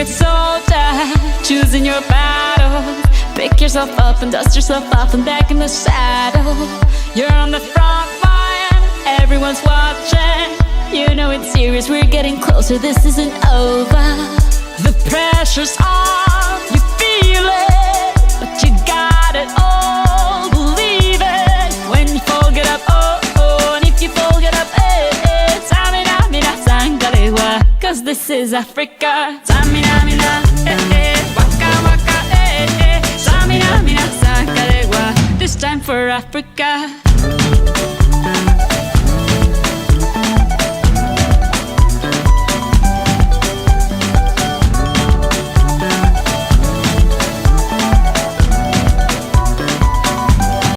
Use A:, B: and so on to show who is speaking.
A: foot soldier, choosing your battles. Pick yourself up and dust yourself off and back in the saddle. You're on the front line, everyone's watching. You know it's serious, we're getting closer, this isn't over. The pressure's on, you feel it, but you got it all, believe it. When you fall, get up, oh, oh, and if you fall, get up, eh, eh. Samina, mina, sangalewa, cause this is Africa. Samina, mina, eh, eh, waka, waka, eh, eh. Samina, mina, sangalewa, this time for Africa.